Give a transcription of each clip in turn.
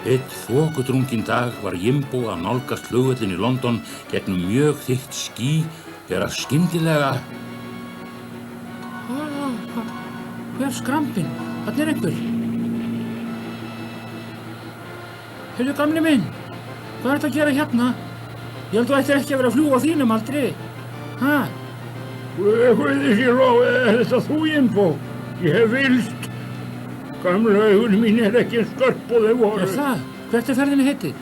Einn þokudrunginn dag var Jimbo að nálgast flugvöllinn í London gegnum mjög þykkt ský þegar skyndilega... Hver skrambinn? Þarna einhver. Heyrðu gamli minn, hvað ertu að gera hérna? Ég held þú ættir ekki að vera að fljúga á þínum aldrei. Ha? Guði sé lof, er þetta þú, Jimbo? Ég hef vilst. Gamla augun mín ekki skörp og þau voru. Er það? Hvert ferðinni heitið?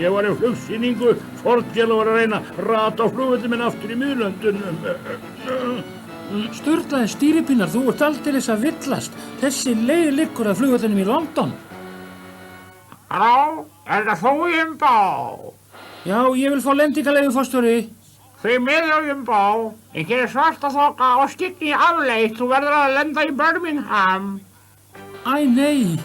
Ég var í flugsýningu, Fordgel og var að reyna að rata á flugvöllinn minn aftur í miðlöndunum. Sturlaði stýripinnar, þú ert aldeilis að villast. Þessi leið liggur að flugvöllinum í London. Halló, er þetta þú, Jimbo? Já, ég vil fá lendingarleyfi, forstjóri. Því miður, Jimbo. Hér er svarta þoka og skyggni afleitt. Þú verður að lenda í Birmingham. Æ, nei.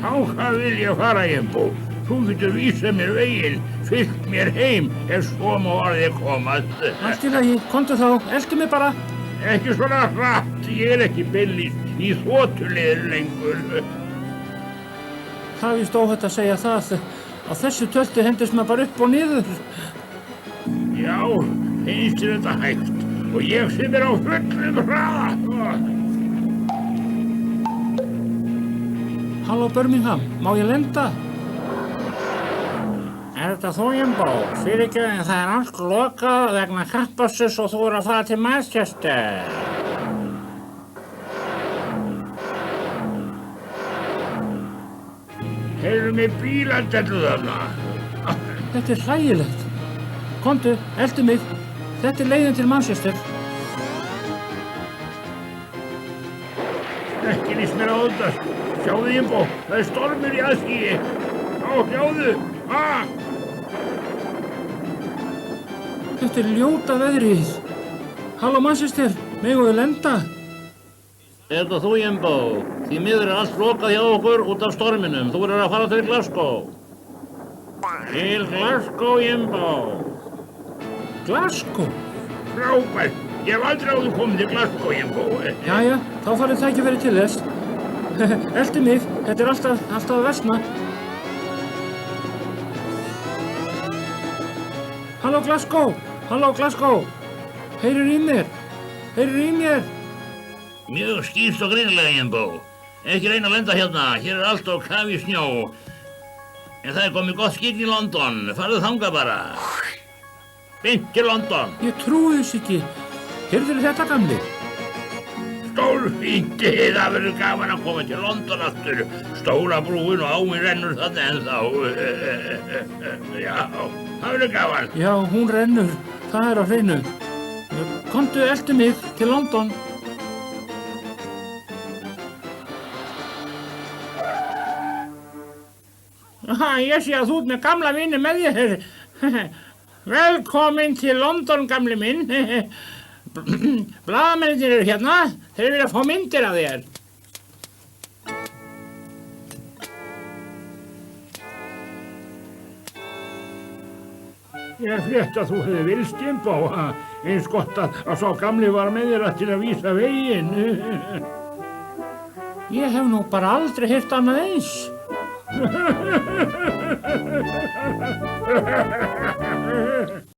Þangað vil ég fara, Jimbo. Þú getur vísað mér veginn, fylgt mér heim ef svo má orðið komast. Allt í lagi, komdu þá, eltu mig bara. Ekki svona hratt, ég er ekki beinlínis í þotuleiðir lengur. Það er víst óhætt að segja það. Á þessu tölti hendist maður bara upp og niður. Já, finnst þér þetta hægt og ég sem er á fullum hraða. Halló Birmingham, má ég lenda? Er þetta þú, Jimbo? Fyrirgefðu, það er allt lokað vegna kappassus og þú er að fara til Manchester. Heyrðu mig bíladellu þarna. Þetta er hlægilegt. Komdu, eltu mig. Þetta er leiðin til Manchester. Ekki líst mér á þetta. Sjáðu, Jimbo, það er stormur í aðsíi. Já, sjáðu. Þetta er ljóta veðrið. Halló Manchester, megum við lenda? Er þetta þú, Jimbo? Því miður er allt lokað hjá okkur út af storminum. Þú verður að fara til Glasgow. Til Glasgow, Jimbo. Glasgow? Frábært. Ég hef aldrei áður komið til Glasgow, Jimbo. Jæja, þá farið tækifæri til þess. Eltu mig, þetta er alltaf að versna. Halló Glasgow, halló Glasgow. Heyrir í mér. Mjög skýrt og greinilega, Jimbo. Ekki reyna að lenda hérna. Hér er allt á kafi í snjó. En það er komið gott skygg í London. Farðu þangað bara. Beint til London. Ég trúi þess ekki. Heyrðirðu þetta, gamli? Stórfínt, það verður gaman að koma til London aftur. Stóra brúin og áin rennur þarna ennþá. Já, það verður gaman. Já, hún rennur. Það er á hreinu. Komdu, eltu mig til London. Ég sé að þú ert með gamla vini með þér. Velkomin til London, gamli minn. Blaðamennirnir eru hérna. Þeir vilja fá myndir af þér. Ég frétt að þú hefði vilst, Jimbo. Eins gott að sá gamli var með þér til að vísa veginn. Ég hef nú bara aldrei heyrt annað eins.